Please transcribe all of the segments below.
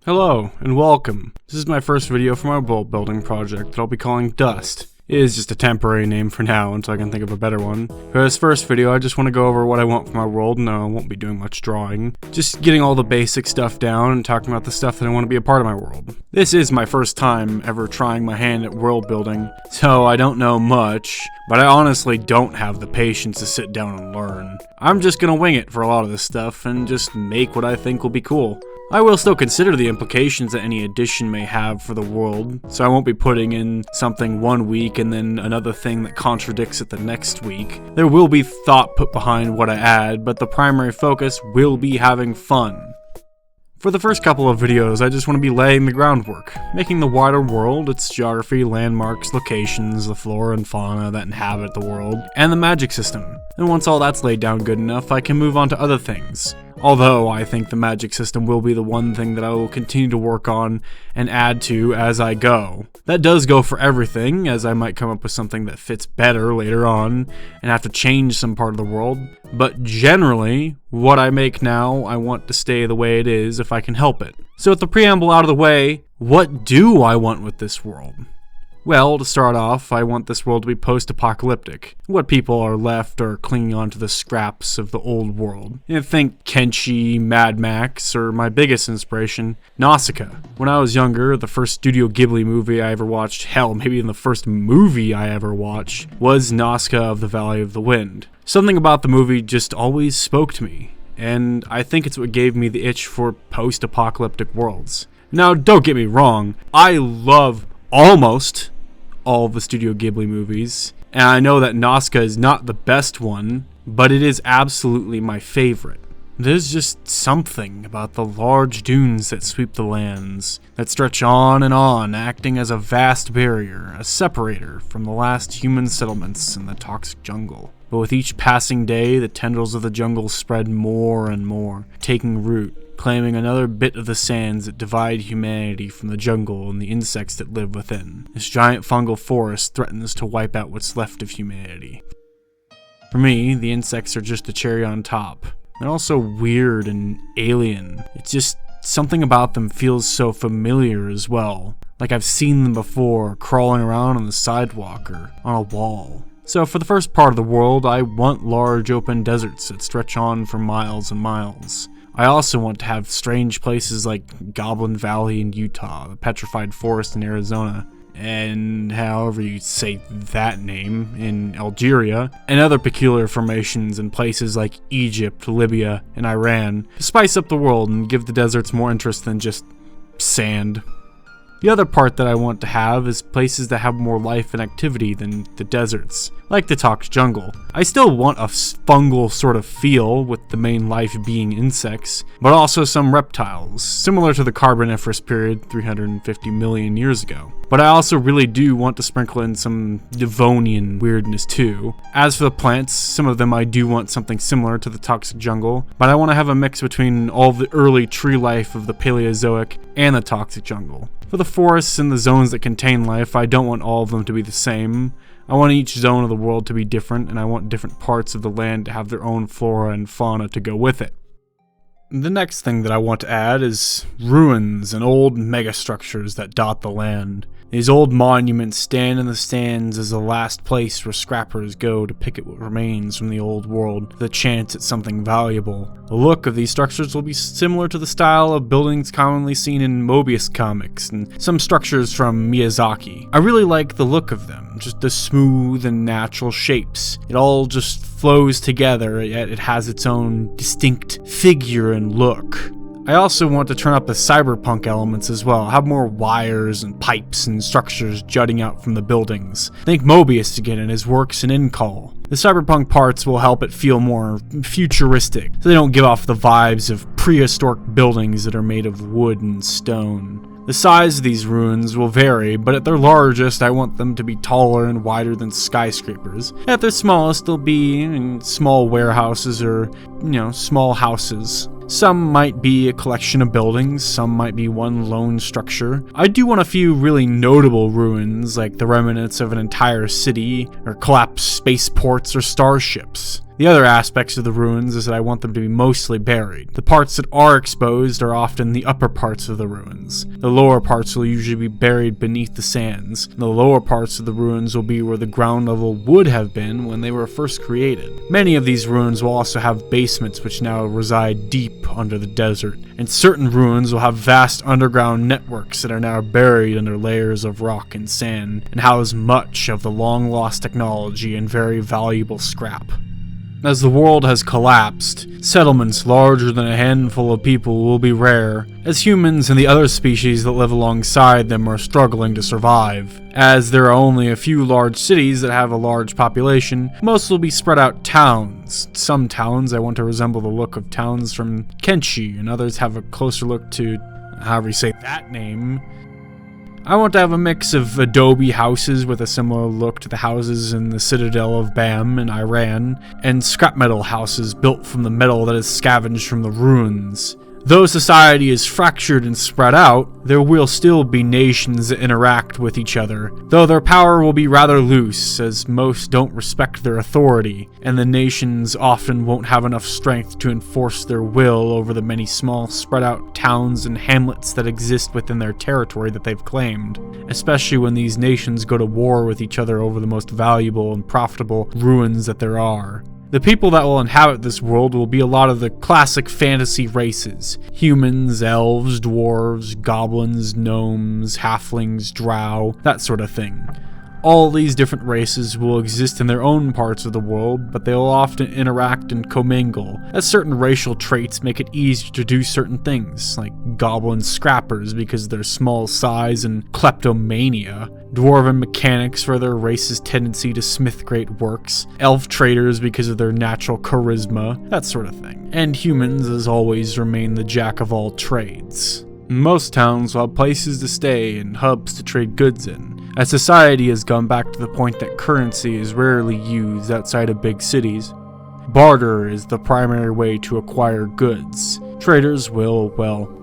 Hello, and welcome. This is my first video for my world building project that I'll be calling Dust. It is just a temporary name for now until I can think of a better one. For this first video, I just want to go over what I want for my world. No, I won't be doing much drawing. Just getting all the basic stuff down and talking about the stuff that I want to be a part of my world. This is my first time ever trying my hand at world building, so I don't know much, but I honestly don't have the patience to sit down and learn. I'm just gonna wing it for a lot of this stuff and just make what I think will be cool. I will still consider the implications that any addition may have for the world, so I won't be putting in something one week and then another thing that contradicts it the next week. There will be thought put behind what I add, but the primary focus will be having fun. For the first couple of videos, I just want to be laying the groundwork, making the wider world, its geography, landmarks, locations, the flora and fauna that inhabit the world, and the magic system. And once all that's laid down good enough, I can move on to other things. Although I think the magic system will be the one thing that I will continue to work on and add to as I go. That does go for everything, as I might come up with something that fits better later on and have to change some part of the world. But generally, what I make now, I want to stay the way it is if I can help it. So with the preamble out of the way, what do I want with this world? Well, to start off, I want this world to be post-apocalyptic. What people are left are clinging on to the scraps of the old world. Think Kenshi, Mad Max, or my biggest inspiration, Nausicaa. When I was younger, the first Studio Ghibli movie I ever watched, hell, maybe even the first movie I ever watched, was Nausicaa of the Valley of the Wind. Something about the movie just always spoke to me, and I think it's what gave me the itch for post-apocalyptic worlds. Now, don't get me wrong, I love almost all of the Studio Ghibli movies, and I know that Nausicaa is not the best one, but it is absolutely my favorite. There's just something about the large dunes that sweep the lands, that stretch on and on, acting as a vast barrier, a separator from the last human settlements in the toxic jungle. But with each passing day, the tendrils of the jungle spread more and more, taking root, claiming another bit of the sands that divide humanity from the jungle and the insects that live within. This giant fungal forest threatens to wipe out what's left of humanity. For me, the insects are just the cherry on top. They're also weird and alien. It's just something about them feels so familiar as well. Like I've seen them before, crawling around on the sidewalk or on a wall. So for the first part of the world, I want large open deserts that stretch on for miles and miles. I also want to have strange places like Goblin Valley in Utah, the Petrified Forest in Arizona, and however you say that name, in Algeria, and other peculiar formations in places like Egypt, Libya, and Iran, to spice up the world and give the deserts more interest than just sand. The other part that I want to have is places that have more life and activity than the deserts, like the toxic jungle. I still want a fungal sort of feel, with the main life being insects, but also some reptiles, similar to the Carboniferous period 350 million years ago. But I also really do want to sprinkle in some Devonian weirdness too. As for the plants, some of them I do want something similar to the toxic jungle, but I want to have a mix between all of the early tree life of the Paleozoic and the toxic jungle. For the forests and the zones that contain life, I don't want all of them to be the same. I want each zone of the world to be different, and I want different parts of the land to have their own flora and fauna to go with it. The next thing that I want to add is ruins and old megastructures that dot the land. These old monuments stand in the stands as the last place where scrappers go to pick at what remains from the old world, with a chance at something valuable. The look of these structures will be similar to the style of buildings commonly seen in Mobius comics and some structures from Miyazaki. I really like the look of them, just the smooth and natural shapes. It all just flows together, yet it has its own distinct figure and look. I also want to turn up the cyberpunk elements as well, have more wires and pipes and structures jutting out from the buildings. Think Mobius again and his works in In-Call. The cyberpunk parts will help it feel more futuristic, so they don't give off the vibes of prehistoric buildings that are made of wood and stone. The size of these ruins will vary, but at their largest I want them to be taller and wider than skyscrapers. At their smallest they'll be in small warehouses or, small houses. Some might be a collection of buildings, some might be one lone structure. I do want a few really notable ruins, like the remnants of an entire city, or collapsed spaceports or starships. The other aspects of the ruins is that I want them to be mostly buried. The parts that are exposed are often the upper parts of the ruins. The lower parts will usually be buried beneath the sands. The lower parts of the ruins will be where the ground level would have been when they were first created. Many of these ruins will also have basements which now reside deep under the desert, and certain ruins will have vast underground networks that are now buried under layers of rock and sand, and house much of the long-lost technology and very valuable scrap. As the world has collapsed, settlements larger than a handful of people will be rare, as humans and the other species that live alongside them are struggling to survive. As there are only a few large cities that have a large population, most will be spread out towns. Some towns I want to resemble the look of towns from Kenshi, and others have a closer look to, however you say that name. I want to have a mix of adobe houses with a similar look to the houses in the citadel of Bam in Iran, and scrap metal houses built from the metal that is scavenged from the ruins. Though society is fractured and spread out, there will still be nations that interact with each other, though their power will be rather loose, as most don't respect their authority, and the nations often won't have enough strength to enforce their will over the many small spread out towns and hamlets that exist within their territory that they've claimed, especially when these nations go to war with each other over the most valuable and profitable ruins that there are. The people that will inhabit this world will be a lot of the classic fantasy races. Humans, elves, dwarves, goblins, gnomes, halflings, drow, that sort of thing. All these different races will exist in their own parts of the world, but they will often interact and commingle, as certain racial traits make it easier to do certain things, like goblin scrappers because of their small size and kleptomania, dwarven mechanics for their race's tendency to smith great works, elf traders because of their natural charisma, that sort of thing. And humans, as always, remain the jack of all trades. Most towns will have places to stay and hubs to trade goods in, as society has gone back to the point that currency is rarely used outside of big cities. Barter is the primary way to acquire goods. Traders will,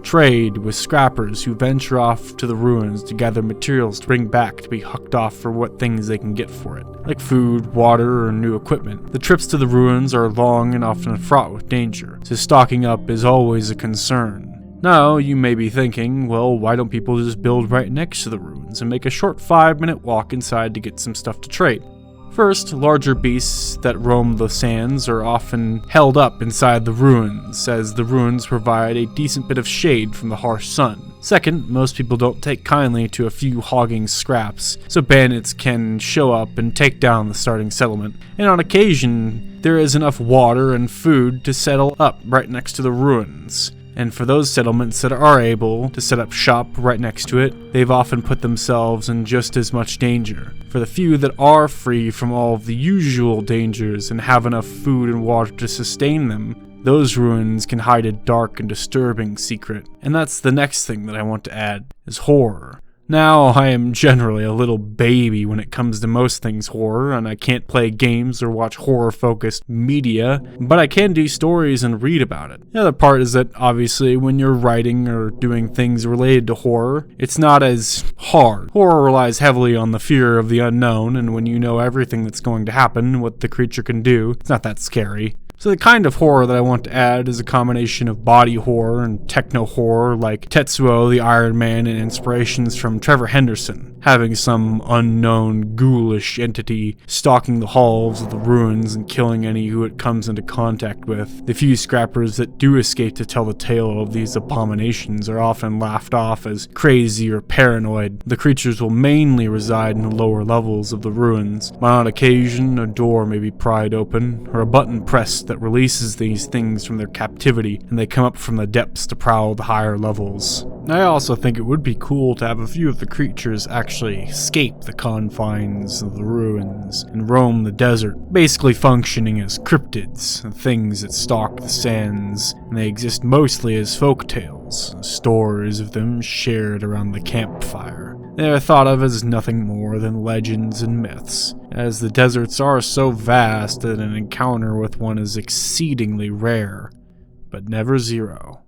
trade with scrappers who venture off to the ruins to gather materials to bring back to be hucked off for what things they can get for it, like food, water, or new equipment. The trips to the ruins are long and often fraught with danger, so stocking up is always a concern. Now, you may be thinking, well, why don't people just build right next to the ruins and make a short 5-minute walk inside to get some stuff to trade? First, larger beasts that roam the sands are often held up inside the ruins, as the ruins provide a decent bit of shade from the harsh sun. Second, most people don't take kindly to a few hogging scraps, so bandits can show up and take down the starting settlement. And on occasion, there is enough water and food to settle up right next to the ruins. And for those settlements that are able to set up shop right next to it, they've often put themselves in just as much danger. For the few that are free from all of the usual dangers and have enough food and water to sustain them, those ruins can hide a dark and disturbing secret. And that's the next thing that I want to add, is horror. Now, I am generally a little baby when it comes to most things horror, and I can't play games or watch horror-focused media, but I can do stories and read about it. The other part is that, obviously, when you're writing or doing things related to horror, it's not as hard. Horror relies heavily on the fear of the unknown, and when you know everything that's going to happen, what the creature can do, it's not that scary. So the kind of horror that I want to add is a combination of body horror and techno horror like Tetsuo the Iron Man and inspirations from Trevor Henderson, having some unknown ghoulish entity stalking the halls of the ruins and killing any who it comes into contact with. The few scrappers that do escape to tell the tale of these abominations are often laughed off as crazy or paranoid. The creatures will mainly reside in the lower levels of the ruins, but on occasion a door may be pried open or a button pressed that releases these things from their captivity, and they come up from the depths to prowl the higher levels. I also think it would be cool to have a few of the creatures actually escape the confines of the ruins and roam the desert, basically functioning as cryptids, things that stalk the sands, and they exist mostly as folk tales, stories of them shared around the campfire. They are thought of as nothing more than legends and myths, as the deserts are so vast that an encounter with one is exceedingly rare, but never zero.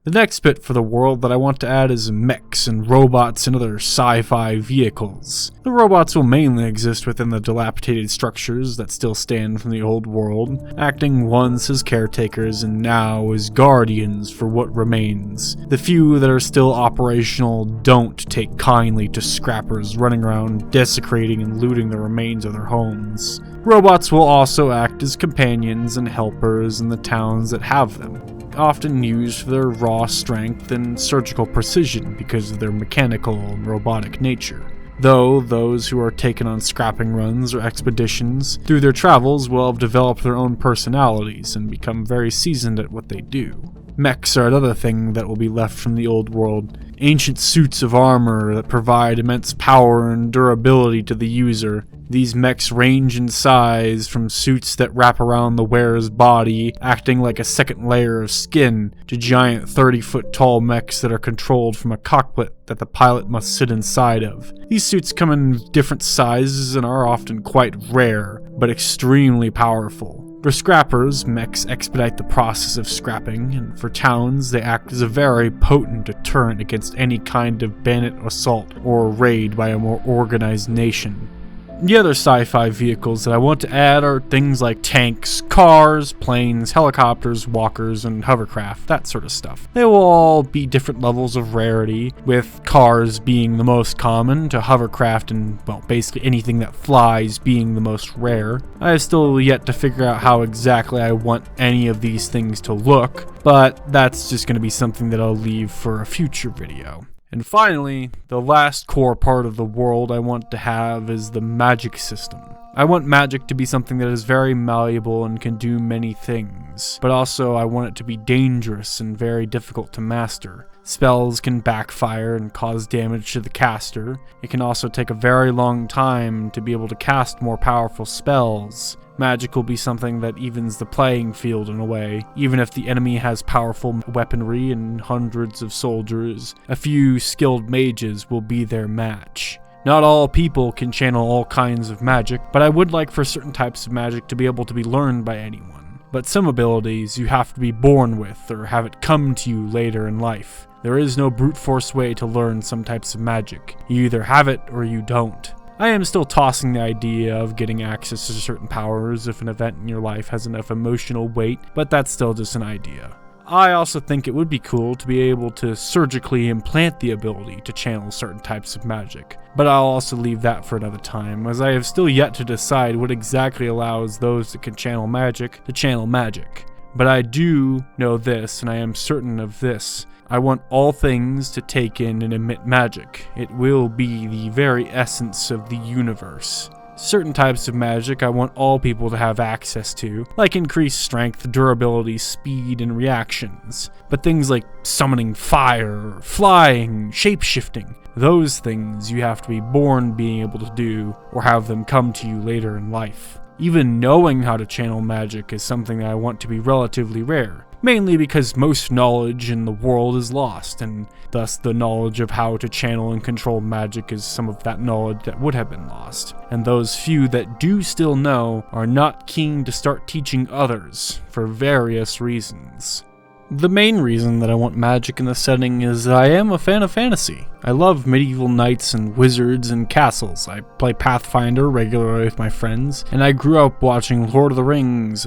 The next bit for the world that I want to add is mechs and robots and other sci-fi vehicles. The robots will mainly exist within the dilapidated structures that still stand from the old world, acting once as caretakers and now as guardians for what remains. The few that are still operational don't take kindly to scrappers running around desecrating and looting the remains of their homes. Robots will also act as companions and helpers in the towns that have them, often used for their raw strength and surgical precision because of their mechanical and robotic nature. Though those who are taken on scrapping runs or expeditions through their travels will have developed their own personalities and become very seasoned at what they do. Mechs are another thing that will be left from the old world. Ancient suits of armor that provide immense power and durability to the user. These mechs range in size from suits that wrap around the wearer's body, acting like a second layer of skin, to giant 30-foot tall mechs that are controlled from a cockpit that the pilot must sit inside of. These suits come in different sizes and are often quite rare, but extremely powerful. For scrappers, mechs expedite the process of scrapping, and for towns, they act as a very potent deterrent against any kind of bandit assault or raid by a more organized nation. The other sci-fi vehicles that I want to add are things like tanks, cars, planes, helicopters, walkers, and hovercraft, that sort of stuff. They will all be different levels of rarity, with cars being the most common, to hovercraft and, well, basically anything that flies being the most rare. I have still yet to figure out how exactly I want any of these things to look, but that's just going to be something that I'll leave for a future video. And finally, the last core part of the world I want to have is the magic system. I want magic to be something that is very malleable and can do many things, but also I want it to be dangerous and very difficult to master. Spells can backfire and cause damage to the caster. It can also take a very long time to be able to cast more powerful spells. Magic will be something that evens the playing field in a way. Even if the enemy has powerful weaponry and hundreds of soldiers, a few skilled mages will be their match. Not all people can channel all kinds of magic, but I would like for certain types of magic to be able to be learned by anyone. But some abilities you have to be born with or have it come to you later in life. There is no brute force way to learn some types of magic. You either have it or you don't. I am still tossing the idea of getting access to certain powers if an event in your life has enough emotional weight, but that's still just an idea. I also think it would be cool to be able to surgically implant the ability to channel certain types of magic, but I'll also leave that for another time, as I have still yet to decide what exactly allows those that can channel magic to channel magic. But I do know this, and I am certain of this. I want all things to take in and emit magic. It will be the very essence of the universe. Certain types of magic I want all people to have access to, like increased strength, durability, speed, and reactions. But things like summoning fire, flying, shape-shifting, those things you have to be born being able to do, or have them come to you later in life. Even knowing how to channel magic is something that I want to be relatively rare. Mainly because most knowledge in the world is lost, and thus the knowledge of how to channel and control magic is some of that knowledge that would have been lost. And those few that do still know are not keen to start teaching others, for various reasons. The main reason that I want magic in the setting is that I am a fan of fantasy. I love medieval knights and wizards and castles. I play Pathfinder regularly with my friends, and I grew up watching Lord of the Rings.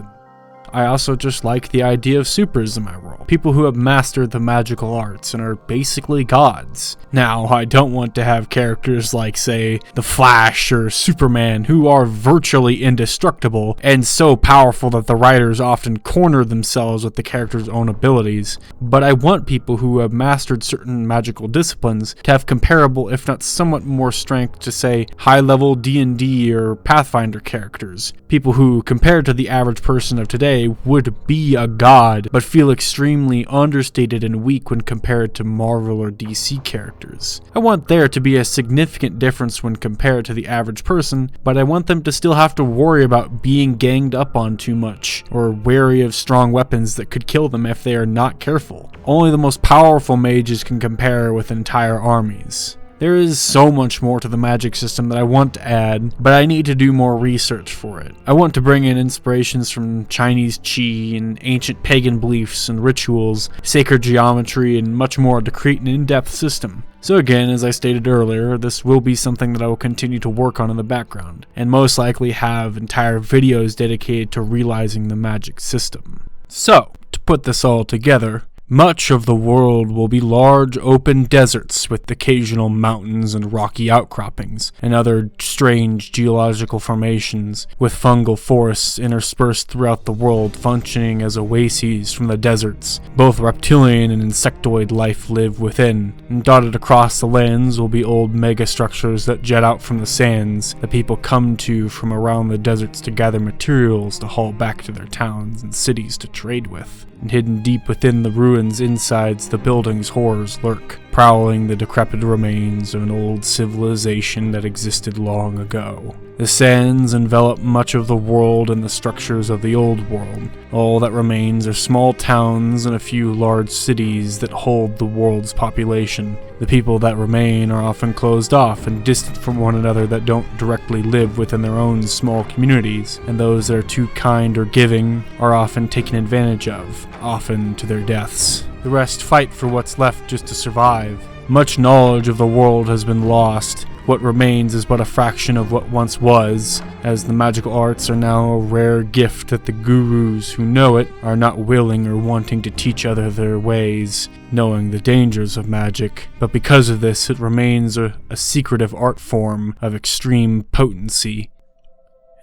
I also just like the idea of supers in my world. People who have mastered the magical arts and are basically gods. Now, I don't want to have characters like, say, the Flash or Superman, who are virtually indestructible and so powerful that the writers often corner themselves with the character's own abilities. But I want people who have mastered certain magical disciplines to have comparable, if not somewhat more strength to, say, high-level D&D or Pathfinder characters. People who, compared to the average person of today, would be a god, but feel extremely understated and weak when compared to Marvel or DC characters. I want there to be a significant difference when compared to the average person, but I want them to still have to worry about being ganged up on too much, or wary of strong weapons that could kill them if they are not careful. Only the most powerful mages can compare with entire armies. There is so much more to the magic system that I want to add, but I need to do more research for it. I want to bring in inspirations from Chinese qi and ancient pagan beliefs and rituals, sacred geometry, and much more to create an in-depth system. So again, as I stated earlier, this will be something that I will continue to work on in the background, and most likely have entire videos dedicated to realizing the magic system. So, to put this all together, much of the world will be large open deserts with occasional mountains and rocky outcroppings, and other strange geological formations, with fungal forests interspersed throughout the world functioning as oases from the deserts. Both reptilian and insectoid life live within, and dotted across the lands will be old megastructures that jet out from the sands that people come to from around the deserts to gather materials to haul back to their towns and cities to trade with. And hidden deep within the ruins insides the building's horrors lurk, prowling the decrepit remains of an old civilization that existed long ago. The sands envelop much of the world and the structures of the old world. All that remains are small towns and a few large cities that hold the world's population. The people that remain are often closed off and distant from one another that don't directly live within their own small communities, and those that are too kind or giving are often taken advantage of, often to their deaths. The rest fight for what's left just to survive. Much knowledge of the world has been lost. What remains is but a fraction of what once was, as the magical arts are now a rare gift that the gurus who know it are not willing or wanting to teach others their ways, knowing the dangers of magic. But because of this, it remains a secretive art form of extreme potency.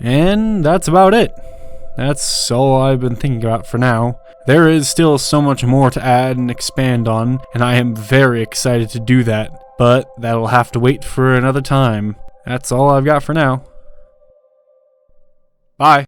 And that's about it. That's all I've been thinking about for now. There is still so much more to add and expand on, and I am very excited to do that, but that'll have to wait for another time. That's all I've got for now. Bye.